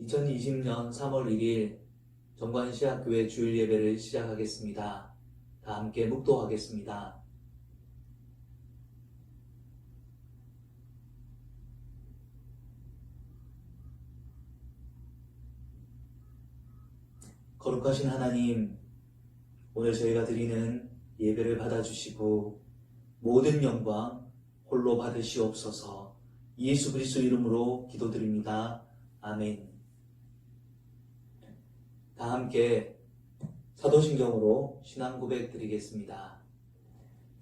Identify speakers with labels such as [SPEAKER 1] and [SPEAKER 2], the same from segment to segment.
[SPEAKER 1] 2020년 3월 1일 정관시학교회 주일 예배를 시작하겠습니다. 다 함께 묵도하겠습니다. 거룩하신 하나님, 오늘 저희가 드리는 예배를 받아주시고 모든 영광 홀로 받으시옵소서. 예수 그리스도 이름으로 기도드립니다. 아멘. 다 함께 사도신경으로 신앙 고백 드리겠습니다.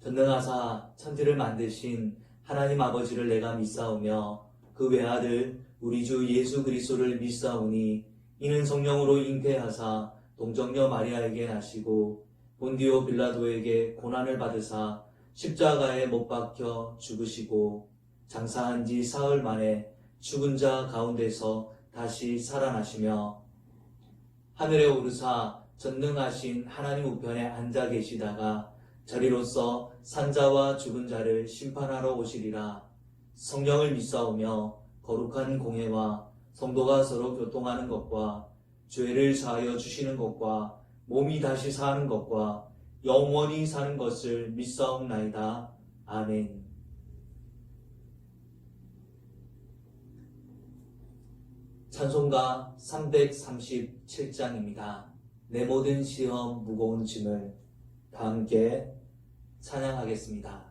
[SPEAKER 1] 전능하사 천지를 만드신 하나님 아버지를 내가 믿사오며 그 외아들 우리 주 예수 그리스도를 믿사오니 이는 성령으로 잉태하사 동정녀 마리아에게 나시고 본디오 빌라도에게 고난을 받으사 십자가에 못 박혀 죽으시고 장사한 지 사흘 만에 죽은 자 가운데서 다시 살아나시며 하늘에 오르사 전능하신 하나님 우편에 앉아 계시다가 저리로서 산자와 죽은 자를 심판하러 오시리라. 성령을 믿사오며 거룩한 공회와 성도가 서로 교통하는 것과 죄를 사하여 주시는 것과 몸이 다시 사는 것과 영원히 사는 것을 믿사옵나이다. 아멘. 찬송가 337장입니다. 내 모든 시험 무거운 짐을 다 함께 찬양하겠습니다.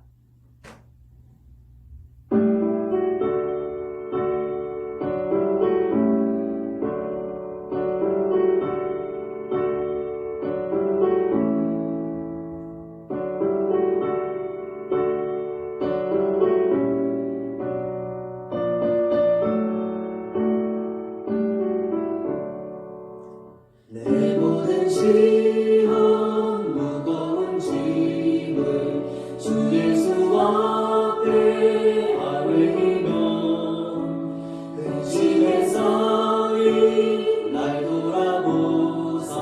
[SPEAKER 2] 내 모든 시험 무거운 짐을 주 예수 앞에 아뢰며 그 짐에서 이 날 돌아보사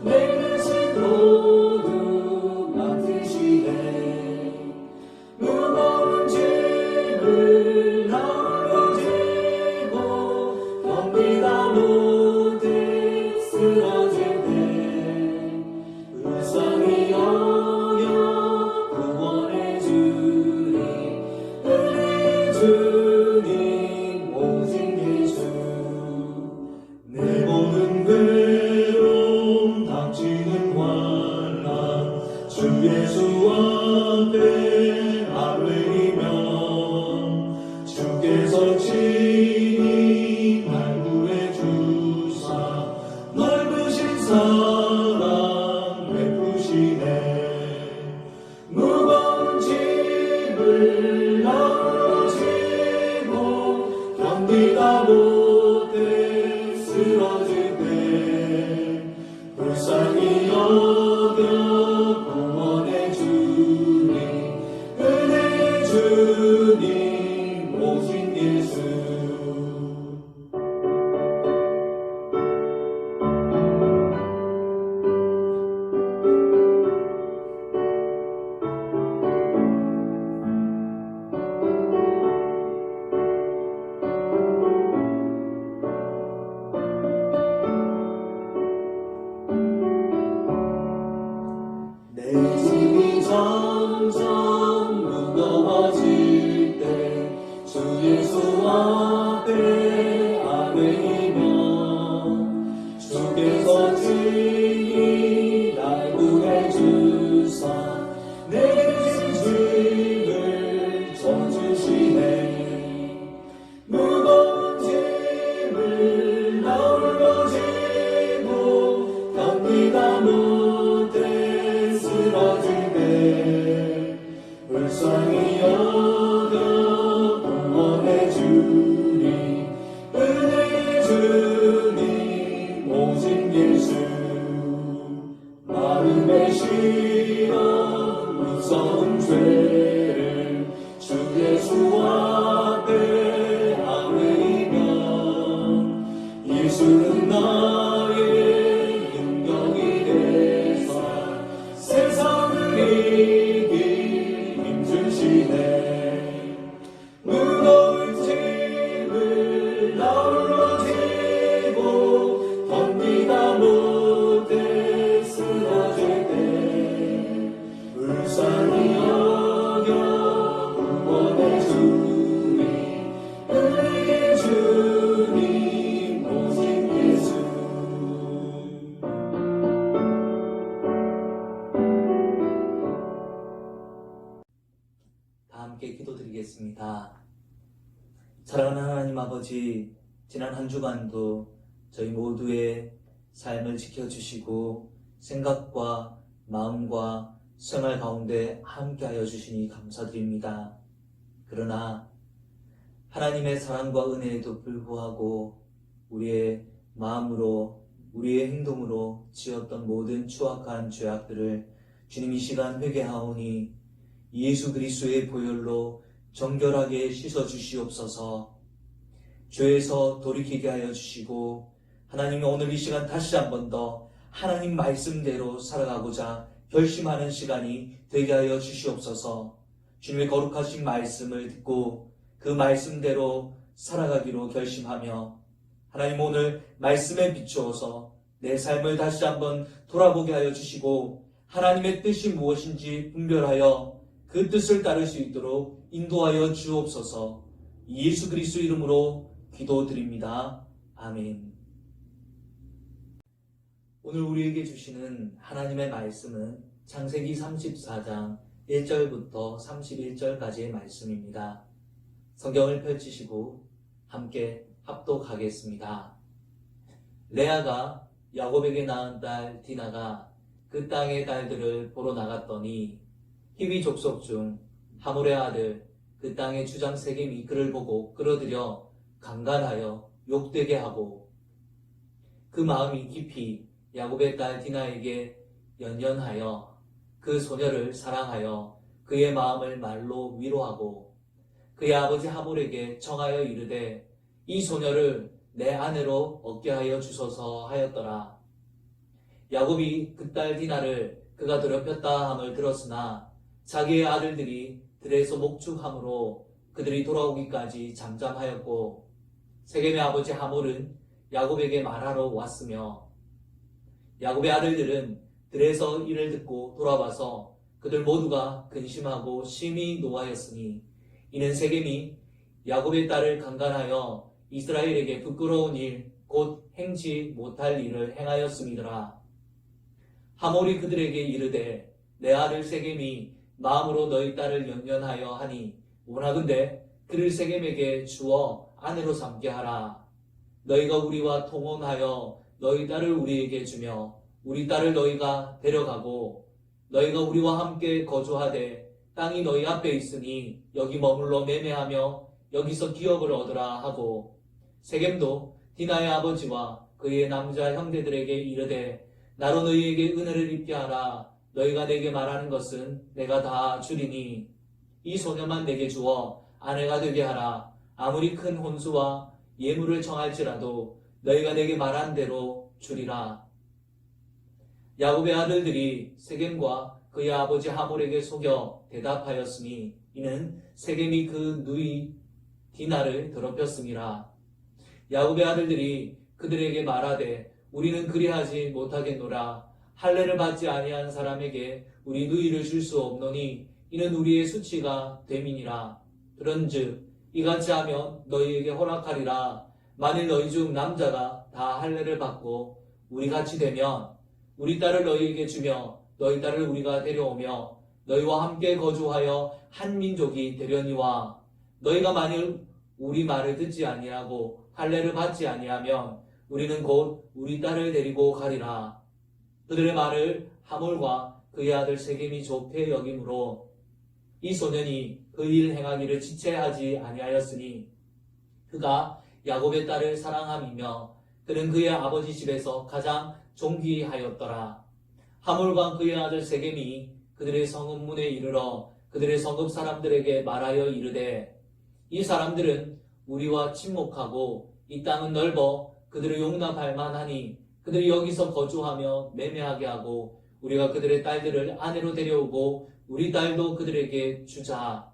[SPEAKER 2] 내 근심 모두 맡으시네. 무거운 짐을 나홀로 지고 견디다 못해 쓰러질 때 불쌍히 여겨 구원해 주니 은혜 주님 오직 예수. 내 모든 괴로움 닥치는 환난 주 예수 앞에 아뢰이면 주께서 친히 날 구해 주사 넓으신 사랑 베푸시네. 무거운 짐을 나홀로 지고 견디다 못해 쓰러질 때 불쌍히 여겨 구원해 주니 은혜 주님 오신 예수. 내 짐이 점점 무거워질 때 주 예수 앞에 아뢰이면 주께서 친히 날 구해 주사 내 짐을 져주시네. 무거운 짐을 나홀로 지고 견디다 못해 쓰러질 때 불쌍히 여겨 구원해 주니 은혜 주님 오직 예수. 마음에 실어 무서운 죄를 주 예수 앞에 아뢰이면 예수는 나의 능력이 되사 세상을 이길 힘주시네. 무거운 짐을 나홀로 지고
[SPEAKER 1] 함께 기도드리겠습니다. 사랑하는 하나님 아버지, 지난 한 주간도 저희 모두의 삶을 지켜주시고 생각과 마음과 생활 가운데 함께하여 주시니 감사드립니다. 그러나 하나님의 사랑과 은혜에도 불구하고 우리의 마음으로, 우리의 행동으로 지었던 모든 추악한 죄악들을 주님 이 시간 회개하오니 예수 그리스도의 보혈로 정결하게 씻어주시옵소서. 죄에서 돌이키게 하여 주시고 하나님이 오늘 이 시간 다시 한 번 더 하나님 말씀대로 살아가고자 결심하는 시간이 되게 하여 주시옵소서. 주님의 거룩하신 말씀을 듣고 그 말씀대로 살아가기로 결심하며 하나님 오늘 말씀에 비추어서 내 삶을 다시 한번 돌아보게 하여 주시고 하나님의 뜻이 무엇인지 분별하여 그 뜻을 따를 수 있도록 인도하여 주옵소서. 예수 그리스도 이름으로 기도드립니다. 아멘. 오늘 우리에게 주시는 하나님의 말씀은 창세기 34장 1절부터 31절까지의 말씀입니다. 성경을 펼치시고 함께 합독하겠습니다. 레아가 야곱에게 낳은 딸 디나가 그 땅의 딸들을 보러 나갔더니 히위 족속 중 하몰의 아들 그 땅의 주장 세겜이 그를 보고 끌어들여 강간하여 욕되게 하고 그 마음이 깊이 야곱의 딸 디나에게 연연하여 그 소녀를 사랑하여 그의 마음을 말로 위로하고 그의 아버지 하몰에게 청하여 이르되 이 소녀를 내 아내로 얻게 하여 주소서 하였더라. 야곱이 그 딸 디나를 그가 더럽혔다 함을 들었으나 자기의 아들들이 들에서 목축함으로 그들이 돌아오기까지 잠잠하였고 세겜의 아버지 하몰은 야곱에게 말하러 왔으며 야곱의 아들들은 들에서 이를 듣고 돌아와서 그들 모두가 근심하고 심히 노하였으니 이는 세겜이 야곱의 딸을 강간하여 이스라엘에게 부끄러운 일 곧 행치 못할 일을 행하였음이더라. 하몰이 그들에게 이르되 내 아들 세겜이 마음으로 너희 딸을 연연하여 하니 원하건대 그를 세겜에게 주어 아내로 삼게 하라. 너희가 우리와 통혼하여 너희 딸을 우리에게 주며 우리 딸을 너희가 데려가고 너희가 우리와 함께 거주하되 땅이 너희 앞에 있으니 여기 머물러 매매하며 여기서 기업을 얻으라 하고 세겜도 디나의 아버지와 그의 남자 형제들에게 이르되 나로 너희에게 은혜를 입게 하라. 너희가 내게 말하는 것은 내가 다 주리니 이 소녀만 내게 주어 아내가 되게 하라. 아무리 큰 혼수와 예물을 청할지라도 너희가 내게 말한 대로 주리라. 야곱의 아들들이 세겜과 그의 아버지 하몰에게 속여 대답하였으니 이는 세겜이 그 누이 디나를 더럽혔음이라. 야곱의 아들들이 그들에게 말하되 우리는 그리하지 못하겠노라. 할례를 받지 아니한 사람에게 우리 누이를 줄 수 없노니 이는 우리의 수치가 됨이니라. 그런즉 이같이 하면 너희에게 허락하리라. 만일 너희 중 남자가 다 할례를 받고 우리 같이 되면 우리 딸을 너희에게 주며 너희 딸을 우리가 데려오며 너희와 함께 거주하여 한 민족이 되려니와 너희가 만일 우리 말을 듣지 아니하고 할례를 받지 아니하면 우리는 곧 우리 딸을 데리고 가리라. 그들의 말을 하몰과 그의 아들 세겜이 좋게 여김으로 이 소년이 그 일 행하기를 지체하지 아니하였으니 그가 야곱의 딸을 사랑함이며 그는 그의 아버지 집에서 가장 존귀하였더라. 하몰과 그의 아들 세겜이 그들의 성읍문에 이르러 그들의 성읍 사람들에게 말하여 이르되 이 사람들은 우리와 친목하고 이 땅은 넓어 그들을 용납할 만하니 그들이 여기서 거주하며 매매하게 하고 우리가 그들의 딸들을 아내로 데려오고 우리 딸도 그들에게 주자.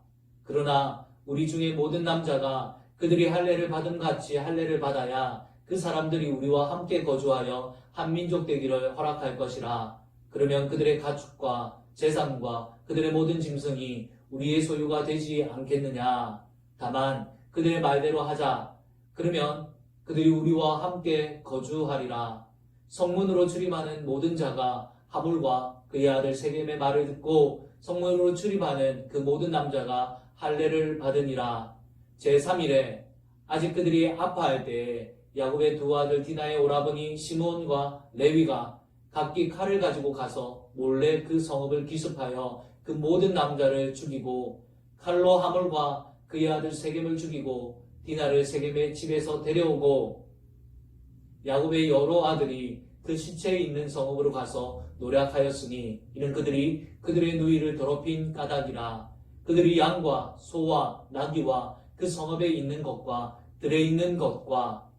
[SPEAKER 1] 그러나 우리 중에 모든 남자가 그들이 할례를 받은 같이 할례를 받아야 그 사람들이 우리와 함께 거주하여 한 민족 되기를 허락할 것이라. 그러면 그들의 가축과 재산과 그들의 모든 짐승이 우리의 소유가 되지 않겠느냐. 다만 그들의 말대로 하자. 그러면 그들이 우리와 함께 거주하리라. 성문으로 출입하는 모든 자가 하몰과 그의 아들 세겜의 말을 듣고 성문으로 출입하는 그 모든 남자가 할례를 받으니라. 제3일에 아직 그들이 아파할 때에 야곱의 두 아들 디나의 오라버니 시몬과 레위가 각기 칼을 가지고 가서 몰래 그 성읍을 기습하여 그 모든 남자를 죽이고 칼로 하몰과 그의 아들 세겜을 죽이고 디나를 세겜의 집에서 데려오고 야곱의 여러 아들이 그 시체에 있는 성읍으로 가서 노략하였으니 이는 그들이 그들의 누이를 더럽힌 까닭이라. 그들이 양과 소와 나귀와 그 성읍에 있는 것과 들에 있는 것과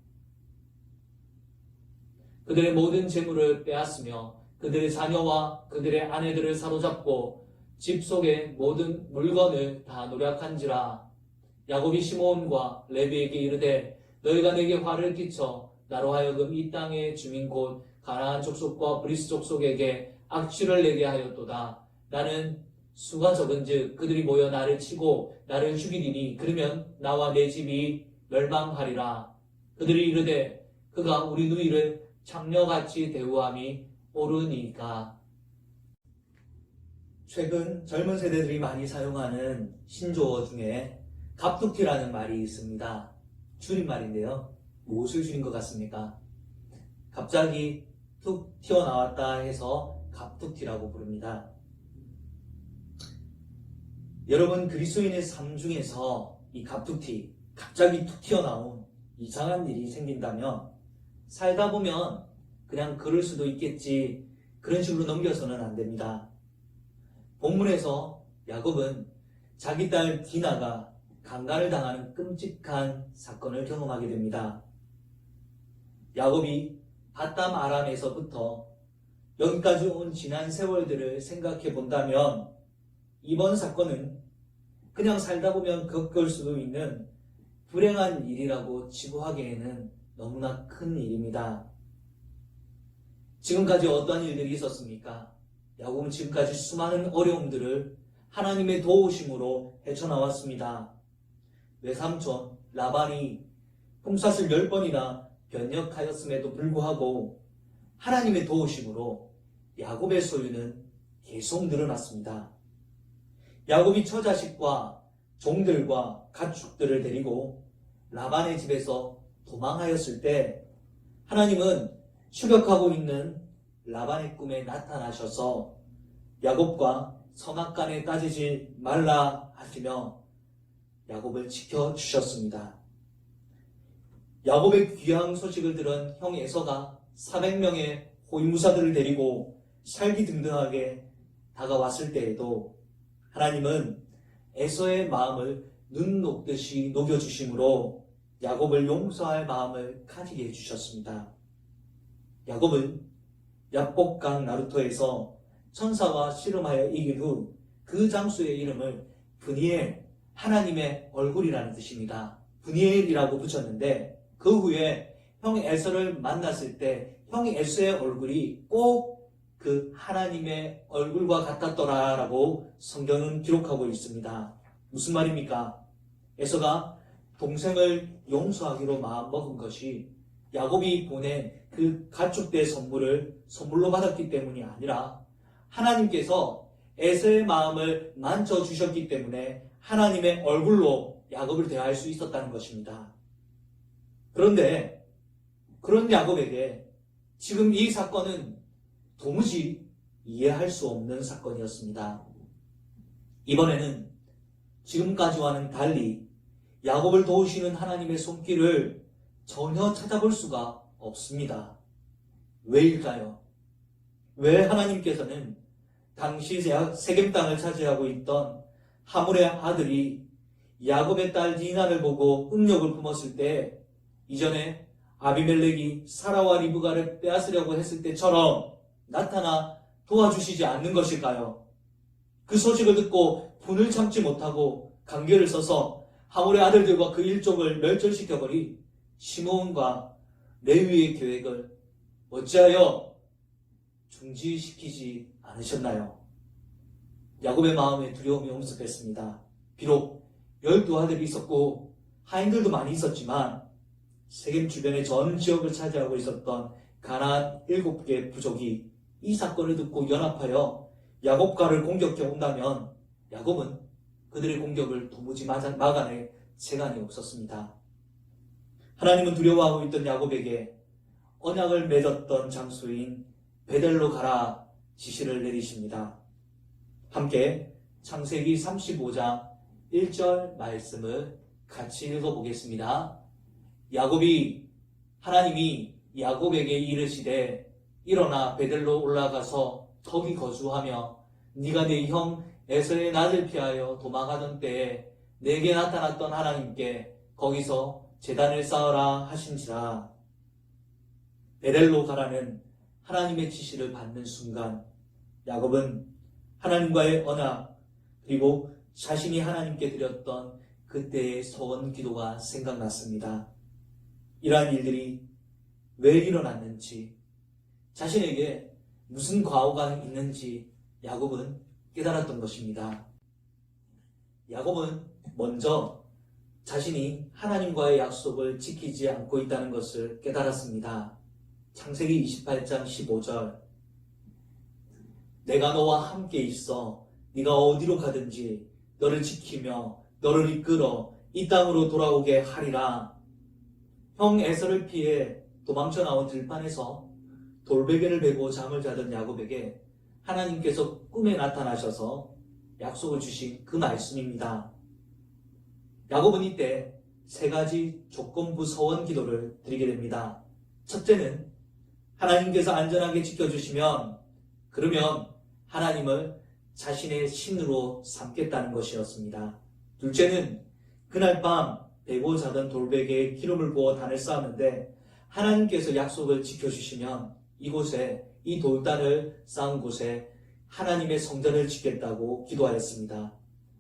[SPEAKER 1] 그들의 모든 재물을 빼앗으며 그들의 자녀와 그들의 아내들을 사로잡고 집 속의 모든 물건을 다 노략한지라. 야곱이 시몬과 레위에게 이르되 너희가 내게 화를 끼쳐 나로 하여금 이 땅의 주민 곧 가나안 족속과 브리스 족속에게 악취를 내게 하였도다. 나는 수가 적은즉 그들이 모여 나를 치고 나를 죽이리니 그러면 나와 내 집이 멸망하리라. 그들이 이르되 그가 우리 누이를 창녀같이 대우함이 옳으니까. 최근 젊은 세대들이 많이 사용하는 신조어 중에 갑툭튀라는 말이 있습니다. 줄임말인데요. 무엇을 줄인 것 같습니까? 갑자기 툭 튀어나왔다 해서 갑툭튀라고 부릅니다. 여러분, 그리스도인의 삶 중에서 이 갑툭튀, 갑자기 툭 튀어나온 이상한 일이 생긴다면 살다 보면 그냥 그럴 수도 있겠지, 그런 식으로 넘겨서는 안 됩니다. 본문에서 야곱은 자기 딸 디나가 강간을 당하는 끔찍한 사건을 경험하게 됩니다. 야곱이 밧담 아람에서부터 여기까지 온 지난 세월들을 생각해 본다면 이번 사건은 그냥 살다 보면 겪을 수도 있는 불행한 일이라고 치부하기에는 너무나 큰 일입니다. 지금까지 어떤 일들이 있었습니까? 야곱은 지금까지 수많은 어려움들을 하나님의 도우심으로 헤쳐나왔습니다. 외삼촌 라반이 품삯을 10번이나 변역하였음에도 불구하고 하나님의 도우심으로 야곱의 소유는 계속 늘어났습니다. 야곱이 처자식과 종들과 가축들을 데리고 라반의 집에서 도망하였을 때 하나님은 추격하고 있는 라반의 꿈에 나타나셔서 야곱과 선악간에 따지지 말라 하시며 야곱을 지켜주셨습니다. 야곱의 귀한 소식을 들은 형 에서가 400명의 호위무사들을 데리고 살기등등하게 다가왔을 때에도 하나님은 에서의 마음을 눈 녹듯이 녹여주심으로 야곱을 용서할 마음을 가지게 해주셨습니다. 야곱은 야복강 나루토에서 천사와 씨름하여 이긴 후 그 장수의 이름을 브니엘, 하나님의 얼굴이라는 뜻입니다. 브니엘이라고 붙였는데 그 후에 형 에서를 만났을 때 형 에서의 얼굴이 꼭 그 하나님의 얼굴과 같았더라라고 성경은 기록하고 있습니다. 무슨 말입니까? 에서가 동생을 용서하기로 마음먹은 것이 야곱이 보낸 그 가축대 선물을 선물로 받았기 때문이 아니라 하나님께서 에서의 마음을 만져주셨기 때문에 하나님의 얼굴로 야곱을 대할 수 있었다는 것입니다. 그런데 그런 야곱에게 지금 이 사건은 도무지 이해할 수 없는 사건이었습니다. 이번에는 지금까지와는 달리 야곱을 도우시는 하나님의 손길을 전혀 찾아볼 수가 없습니다. 왜일까요? 왜 하나님께서는 당시 세겜 땅을 차지하고 있던 하물의 아들이 야곱의 딸 디나를 보고 음욕을 품었을 때 이전에 아비멜렉이 사라와 리브가를 빼앗으려고 했을 때처럼 나타나 도와주시지 않는 것일까요? 그 소식을 듣고 분을 참지 못하고 강궤를 써서 하물의 아들들과 그 일족을 멸절시켜버린 시므온과 레위의 계획을 어찌하여 중지시키지 않으셨나요? 야곱의 마음에 두려움이 엄습했습니다. 비록 12아들이 있었고 하인들도 많이 있었지만 세겜 주변의 전 지역을 차지하고 있었던 가나안 7개 부족이 이 사건을 듣고 연합하여 야곱과를 공격해 온다면 야곱은 그들의 공격을 도무지 막아낼 재간이 없었습니다. 하나님은 두려워하고 있던 야곱에게 언약을 맺었던 장소인 베델로 가라 지시를 내리십니다. 함께 창세기 35장 1절 말씀을 같이 읽어보겠습니다. 하나님이 야곱에게 이르시되 일어나 베델로 올라가서 거기 거주하며 네가 네 형 에서의 낯을 피하여 도망하던 때에 내게 나타났던 하나님께 거기서 제단을 쌓으라 하신지라. 베델로 가라는 하나님의 지시를 받는 순간 야곱은 하나님과의 언약 그리고 자신이 하나님께 드렸던 그때의 서원 기도가 생각났습니다. 이러한 일들이 왜 일어났는지 자신에게 무슨 과오가 있는지 야곱은 깨달았던 것입니다. 야곱은 먼저 자신이 하나님과의 약속을 지키지 않고 있다는 것을 깨달았습니다. 창세기 28장 15절 내가 너와 함께 있어 네가 어디로 가든지 너를 지키며 너를 이끌어 이 땅으로 돌아오게 하리라. 형 에서를 피해 도망쳐 나온 들판에서 돌베개를 베고 잠을 자던 야곱에게 하나님께서 꿈에 나타나셔서 약속을 주신 그 말씀입니다. 야곱은 이때 세 가지 조건부 서원 기도를 드리게 됩니다. 첫째는 하나님께서 안전하게 지켜주시면 그러면 하나님을 자신의 신으로 삼겠다는 것이었습니다. 둘째는 그날 밤 베고 자던 돌베개에 기름을 부어 단을 쌓았는데 하나님께서 약속을 지켜주시면 이곳에 이 돌단을 쌓은 곳에 하나님의 성전을 짓겠다고 기도하였습니다.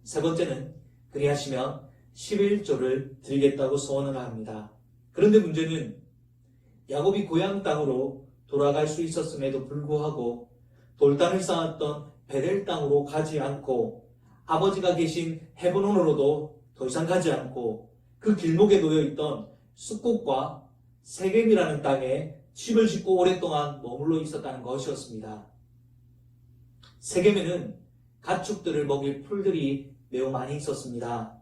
[SPEAKER 1] 세 번째는 그리하시면 11조를 드리겠다고 소원을 합니다. 그런데 문제는 야곱이 고향 땅으로 돌아갈 수 있었음에도 불구하고 돌단을 쌓았던 베델 땅으로 가지 않고 아버지가 계신 헤브론으로도 더 이상 가지 않고 그 길목에 놓여있던 숫꽃과 세겜이라는 땅에 집을 짓고 오랫동안 머물러 있었다는 것이었습니다. 세겜에는 가축들을 먹일 풀들이 매우 많이 있었습니다.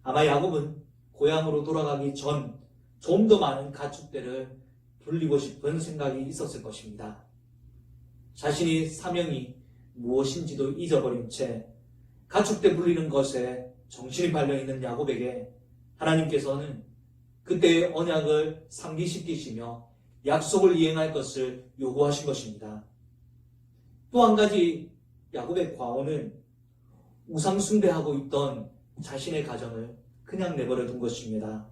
[SPEAKER 1] 아마 야곱은 고향으로 돌아가기 전 좀 더 많은 가축들을 불리고 싶은 생각이 있었을 것입니다. 자신의 사명이 무엇인지도 잊어버린 채 가축들 불리는 것에 정신이 팔려있는 야곱에게 하나님께서는 그때의 언약을 상기시키시며 약속을 이행할 것을 요구하신 것입니다. 또 한 가지 야곱의 과오는 우상 숭배하고 있던 자신의 가정을 그냥 내버려 둔 것입니다.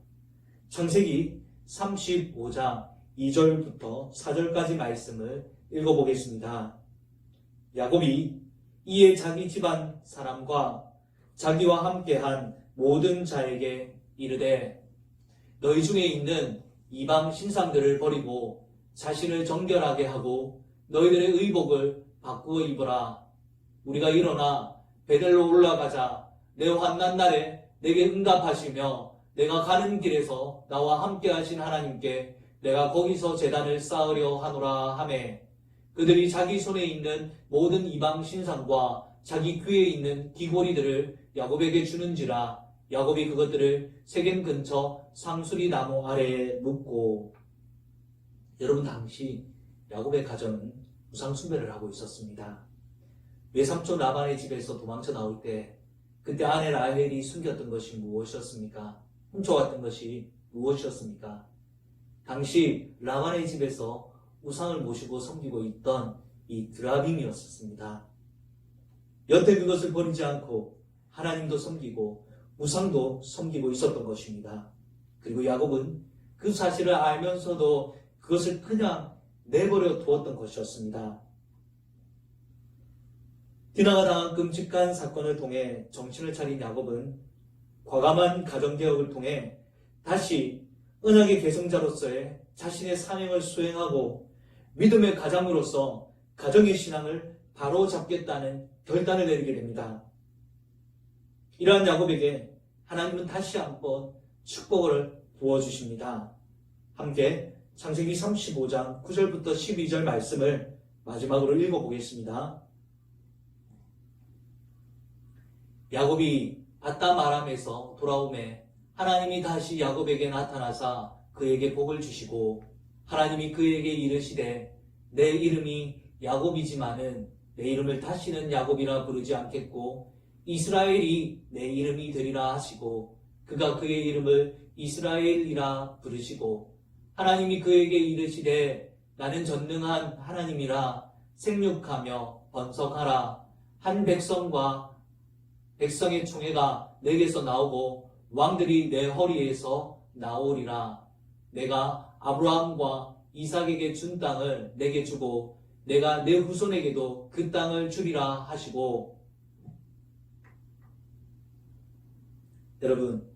[SPEAKER 1] 창세기 35장 2절부터 4절까지 말씀을 읽어보겠습니다. 야곱이 이에 자기 집안 사람과 자기와 함께한 모든 자에게 이르되 너희 중에 있는 이방 신상들을 버리고 자신을 정결하게 하고 너희들의 의복을 바꾸어 입어라. 우리가 일어나 베델로 올라가자. 내 환난 날에 내게 응답하시며 내가 가는 길에서 나와 함께 하신 하나님께 내가 거기서 제단을 쌓으려 하노라 하매 그들이 자기 손에 있는 모든 이방 신상과 자기 귀에 있는 귀고리들을 야곱에게 주는지라. 야곱이 그것들을 세겜 근처 상수리 나무 아래에 묻고. 여러분, 당시 야곱의 가정은 우상 숭배를 하고 있었습니다. 외삼촌 라반의 집에서 도망쳐 나올 때 그때 아내 라헬이 숨겼던 것이 무엇이었습니까? 훔쳐왔던 것이 무엇이었습니까? 당시 라반의 집에서 우상을 모시고 섬기고 있던 이 드라빔이었습니다. 여태 그것을 버리지 않고 하나님도 섬기고 우상도 섬기고 있었던 것입니다. 그리고 야곱은 그 사실을 알면서도 그것을 그냥 내버려 두었던 것이었습니다. 디나가 당한 끔찍한 사건을 통해 정신을 차린 야곱은 과감한 가정개혁을 통해 다시 언약의 계승자로서의 자신의 사명을 수행하고 믿음의 가장으로서 가정의 신앙을 바로잡겠다는 결단을 내리게 됩니다. 이러한 야곱에게 하나님은 다시 한번 축복을 부어주십니다. 함께 창세기 35장 9절부터 12절 말씀을 마지막으로 읽어보겠습니다. 야곱이 아담 아람에서 돌아오매 하나님이 다시 야곱에게 나타나사 그에게 복을 주시고 하나님이 그에게 이르시되 내 이름이 야곱이지만은 내 이름을 다시는 야곱이라 부르지 않겠고 이스라엘이 내 이름이 되리라 하시고 그가 그의 이름을 이스라엘이라 부르시고 하나님이 그에게 이르시되 나는 전능한 하나님이라 생육하며 번성하라 한 백성과 백성의 총회가 내게서 나오고 왕들이 내 허리에서 나오리라 내가 아브라함과 이삭에게 준 땅을 내게 주고 내가 내 후손에게도 그 땅을 주리라 하시고 여러분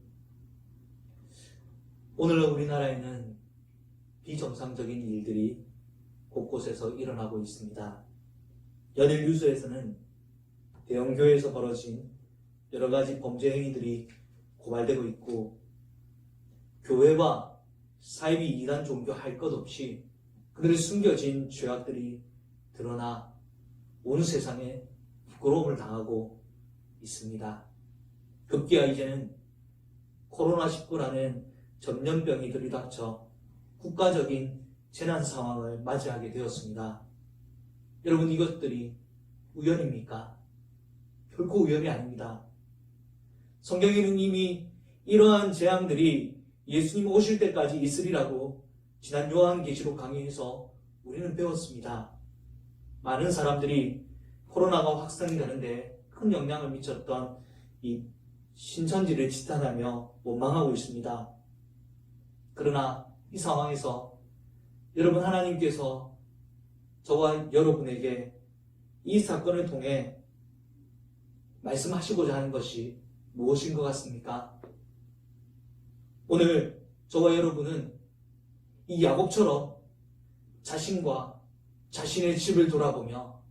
[SPEAKER 1] 오늘 우리나라에는 비정상적인 일들이 곳곳에서 일어나고 있습니다. 연일 뉴스에서는 대형교회에서 벌어진 여러 가지 범죄 행위들이 고발되고 있고 교회와 사이비 이단 종교 할 것 없이 그들의 숨겨진 죄악들이 드러나 온 세상에 부끄러움을 당하고 있습니다. 급기야 이제는 코로나19라는 전염병이 들이닥쳐 국가적인 재난 상황을 맞이하게 되었습니다. 여러분 이것들이 우연입니까? 결코 우연이 아닙니다. 성경에는 이미 이러한 재앙들이 예수님 오실 때까지 있으리라고 지난 요한계시록 강의에서 우리는 배웠습니다. 많은 사람들이 코로나가 확산이 되는데 큰 영향을 미쳤던 이 신천지를 지탄하며 원망하고 있습니다. 그러나 이 상황에서 여러분 하나님께서 저와 여러분에게 이 사건을 통해 말씀하시고자 하는 것이 무엇인 것 같습니까? 오늘 저와 여러분은 이 야곱처럼 자신과 자신의 집을 돌아보며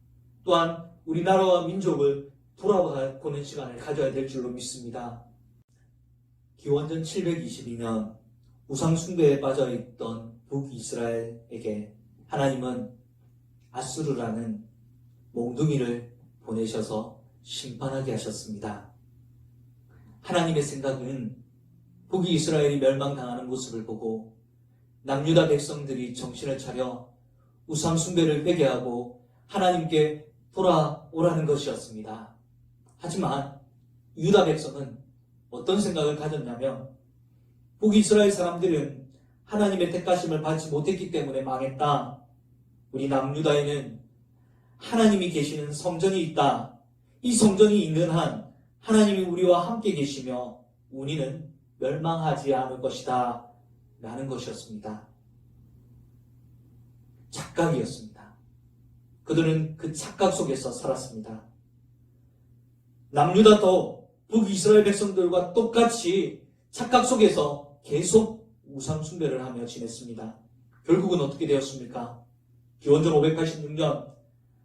[SPEAKER 1] 또한 우리나라와 민족을 돌아보는 시간을 가져야 될 줄로 믿습니다. 기원전 722년 우상 숭배에 빠져있던 북이스라엘에게 하나님은 아수르라는 몽둥이를 보내셔서 심판하게 하셨습니다. 하나님의 생각은 북이스라엘이 멸망당하는 모습을 보고 남유다 백성들이 정신을 차려 우상 숭배를 회개하고 하나님께 돌아오라는 것이었습니다. 하지만 유다 백성은 어떤 생각을 가졌냐면 북이스라엘 사람들은 하나님의 택하심을 받지 못했기 때문에 망했다. 우리 남유다에는 하나님이 계시는 성전이 있다. 이 성전이 있는 한 하나님이 우리와 함께 계시며 우리는 멸망하지 않을 것이다. 라는 것이었습니다. 착각이었습니다. 그들은 그 착각 속에서 살았습니다. 남유다도 북이스라엘 백성들과 똑같이 착각 속에서 계속 우상 숭배를 하며 지냈습니다. 결국은 어떻게 되었습니까? 기원전 586년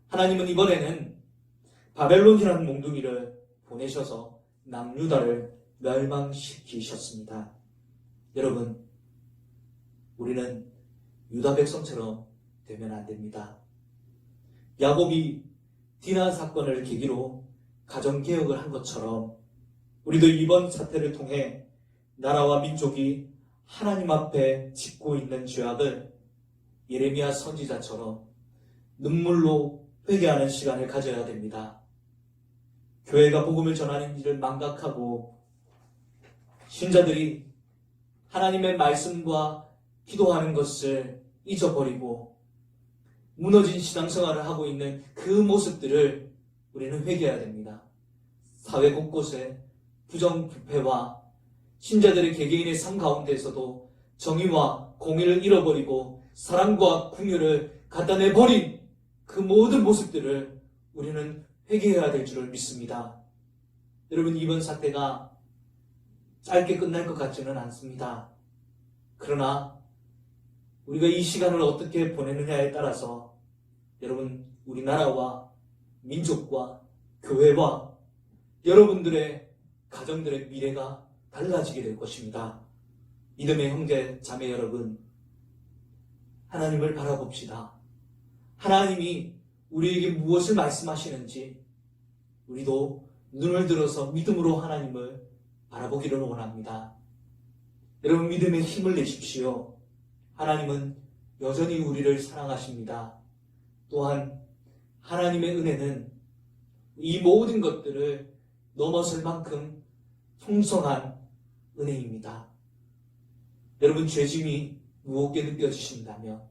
[SPEAKER 1] 하나님은 이번에는 바벨론이라는 몽둥이를 보내셔서 남유다를 멸망시키셨습니다. 여러분, 우리는 유다 백성처럼 되면 안 됩니다. 야곱이 디나 사건을 계기로 가정개혁을 한 것처럼 우리도 이번 사태를 통해 나라와 민족이 하나님 앞에 짓고 있는 죄악을 예레미야 선지자처럼 눈물로 회개하는 시간을 가져야 됩니다. 교회가 복음을 전하는 일을 망각하고 신자들이 하나님의 말씀과 기도하는 것을 잊어버리고 무너진 신앙생활을 하고 있는 그 모습들을 우리는 회개해야 됩니다. 사회 곳곳에 부정부패와 신자들의 개개인의 삶 가운데에서도 정의와 공의를 잃어버리고 사랑과 궁유를 갖다 내버린 그 모든 모습들을 우리는 회개해야 될 줄을 믿습니다. 여러분, 이번 사태가 짧게 끝날 것 같지는 않습니다. 그러나 우리가 이 시간을 어떻게 보내느냐에 따라서 여러분, 우리나라와 민족과 교회와 여러분들의 가정들의 미래가 달라지게 될 것입니다. 믿음의 형제 자매 여러분, 하나님을 바라봅시다. 하나님이 우리에게 무엇을 말씀하시는지 우리도 눈을 들어서 믿음으로 하나님을 바라보기를 원합니다. 여러분, 믿음의 힘을 내십시오. 하나님은 여전히 우리를 사랑하십니다. 또한 하나님의 은혜는 이 모든 것들을 넘어설 만큼 풍성한 은혜입니다. 여러분, 죄짐이 무겁게 느껴지신다면,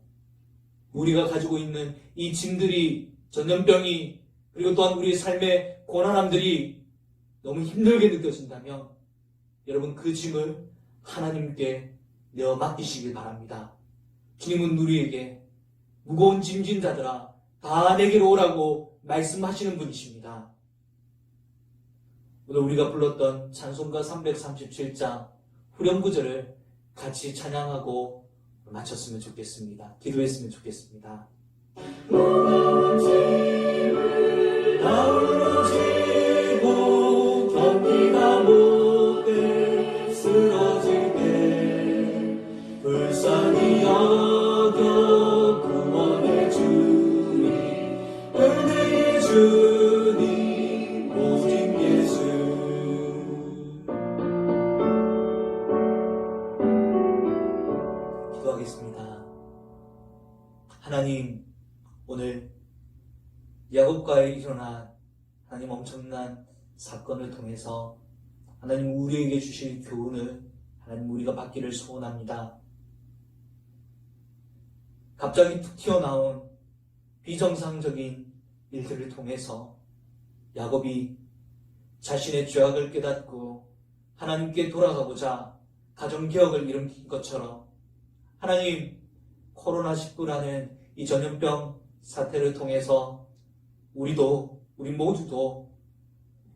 [SPEAKER 1] 우리가 가지고 있는 이 짐들이, 전염병이, 그리고 또한 우리의 삶의 고난함들이 너무 힘들게 느껴진다면, 여러분, 그 짐을 하나님께 내어 맡기시길 바랍니다. 주님은 우리에게 무거운 짐진 자들아 다 내게로 오라고 말씀하시는 분이십니다. 오늘 우리가 불렀던 찬송가 337장 후렴구절을 같이 찬양하고 마쳤으면 좋겠습니다. 기도했으면 좋겠습니다.
[SPEAKER 2] 무거운 짐을 나홀로 지고 견디다 못해 쓰러질 때 불쌍히 여겨 구원해 주니 은혜의 주님 오직 예수.
[SPEAKER 1] 기도하겠습니다. 하나님, 오늘 야곱과에 일어난 하나님 엄청난 사건을 통해서 하나님 우리에게 주실 교훈을 하나님 우리가 받기를 소원합니다. 갑자기 툭 튀어나온 비정상적인 일들을 통해서 야곱이 자신의 죄악을 깨닫고 하나님께 돌아가고자 가정개혁을 일으킨 것처럼 하나님, 코로나19라는 이 전염병 사태를 통해서 우리 모두도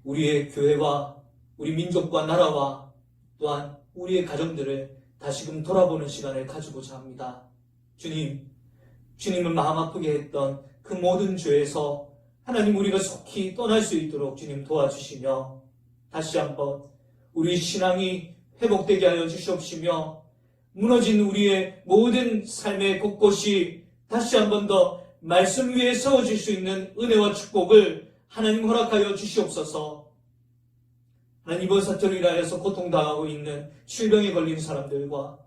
[SPEAKER 1] 우리의 교회와 우리 민족과 나라와 또한 우리의 가정들을 다시금 돌아보는 시간을 가지고자 합니다. 주님을 마음 아프게 했던 그 모든 죄에서 하나님 우리가 속히 떠날 수 있도록 주님 도와주시며 다시 한번 우리 신앙이 회복되게 하여 주시옵시며 무너진 우리의 모든 삶의 곳곳이 다시 한 번 더 말씀 위에 세워질 수 있는 은혜와 축복을 하나님 허락하여 주시옵소서. 하나님, 이번 사태로 인하여서 고통당하고 있는 질병에 걸린 사람들과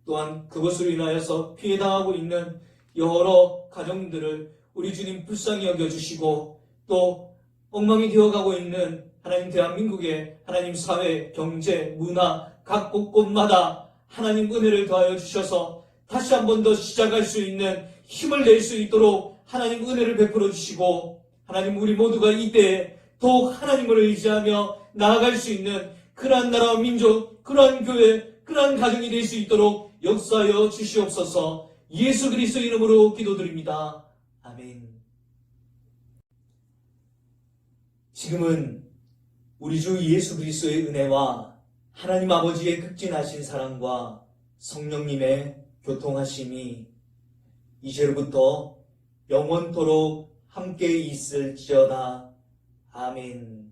[SPEAKER 1] 또한 그것으로 인하여서 피해당하고 있는 여러 가정들을 우리 주님 불쌍히 여겨주시고 또 엉망이 되어가고 있는 하나님 대한민국의 하나님 사회, 경제, 문화 각 곳곳마다 하나님 은혜를 더하여 주셔서 다시 한 번 더 시작할 수 있는 힘을 낼 수 있도록 하나님 은혜를 베풀어 주시고 하나님 우리 모두가 이때에 더욱 하나님을 의지하며 나아갈 수 있는 그러한 나라와 민족, 그러한 교회, 그러한 가정이 될 수 있도록 역사하여 주시옵소서. 예수 그리스도 이름으로 기도드립니다. 아멘. 지금은 우리 주 예수 그리스도의 은혜와 하나님 아버지의 극진하신 사랑과 성령님의 교통하심이 이제로부터 영원토록 함께 있을지어다. 아멘.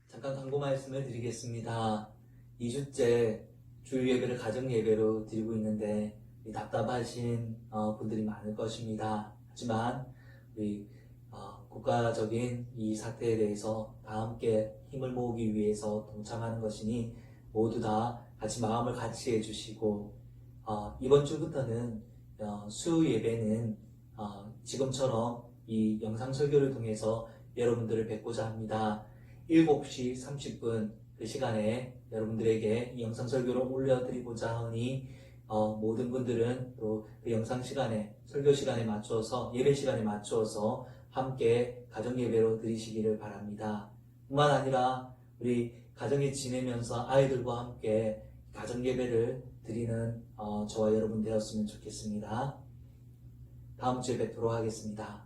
[SPEAKER 1] 잠깐 광고 말씀을 드리겠습니다. 2주째 주일 예배를 가정 예배로 드리고 있는데 답답하신 분들이 많을 것입니다. 하지만 우리 국가적인 이 사태에 대해서 다 함께 힘을 모으기 위해서 동참하는 것이니 모두 다 같이 마음을 같이 해주시고 이번 주부터는 수요 예배는 지금처럼 이 영상 설교를 통해서 여러분들을 뵙고자 합니다. 7시 30분 그 시간에 여러분들에게 이 영상 설교를 올려드리고자 하니 모든 분들은 또 그 영상 시간에 설교 시간에 맞추어서 예배 시간에 맞추어서 함께 가정 예배로 드리시기를 바랍니다. 뿐만 아니라 우리 가정에 지내면서 아이들과 함께 가정 예배를 드리는 저와 여러분 되었으면 좋겠습니다. 다음 주에 뵙도록 하겠습니다.